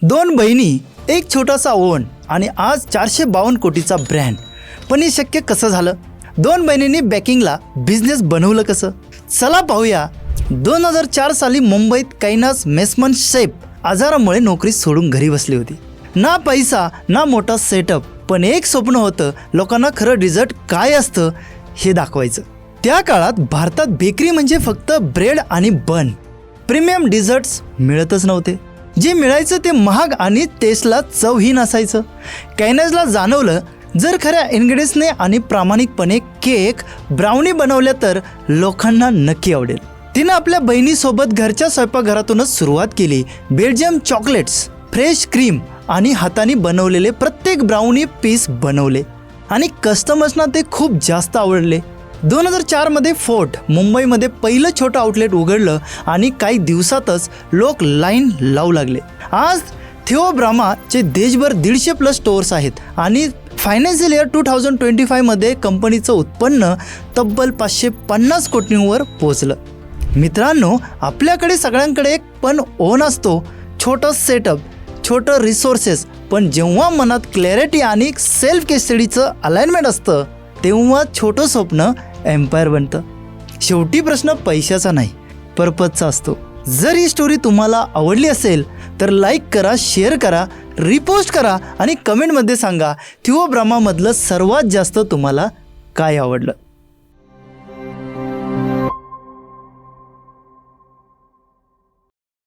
दोन बहिणी, एक छोटासा ओव्हन आणि आज 452 कोटीचा ब्रँड. पण हे शक्य कसं झालं? दोन बहिणींनी बॅकिंगला बिझनेस बनवलं कसं? चला पाहूया. 2004 साली मुंबईत कैनास मेसमन शेफ आजारामुळे नोकरी सोडून घरी बसली होती. ना पैसा ना मोठा सेटअप, पण एक स्वप्न होतं, लोकांना खरं डिझर्ट काय असतं हे दाखवायचं. त्या काळात भारतात बेकरी म्हणजे फक्त ब्रेड आणि बन. प्रीमियम डिझर्ट्स मिळतच नव्हते. जे मिळायचं ते महाग आणि टेस्टला चवही नसायचं. कैनासला जाणवलं, जर खऱ्या इन्ग्रेडियंट्सने आणि प्रामाणिकपणे केक, ब्राउनी बनवल्या तर लोकांना नक्की आवडेल. तिनं आपल्या बहिणीसोबत घरच्या स्वयंपाकघरातूनच सुरुवात केली. बेल्जियम चॉकलेट्स, फ्रेश क्रीम आणि हाताने बनवलेले प्रत्येक ब्राउनी पीस बनवले आणि कस्टमर्सना ते खूप जास्त आवडले. 2004 मध्ये फोर्ट मुंबईमध्ये पहिलं छोटं आउटलेट उघडलं आणि काही दिवसातच लोक लाईन लावू लागले. आज थिओब्रामाचे देशभर 150+ स्टोअर्स आहेत आणि फायनान्शियल इयर 2025 मध्ये कंपनीचं उत्पन्न तब्बल 550 कोटींवर पोहोचलं. मित्रांनो, आपल्याकडे सगळ्यांकडे एक पण ओन असतो, छोटं सेटअप, छोटं रिसोर्सेस, पण जेव्हा मनात क्लॅरिटी आणि सेल्फ केस्टडीचं अलाइनमेंट असतं तेव्हा छोटं स्वप्न एम्पायर बनतं. शेवटी प्रश्न पैशाचा नाही, पर्पजचा असतो. जर ही स्टोरी तुम्हाला आवडली असेल तर लाईक करा, शेअर करा, रिपोस्ट करा आणि कमेंटमध्ये सांगा थिओब्रामामधलं सर्वात जास्त तुम्हाला काय आवडलं.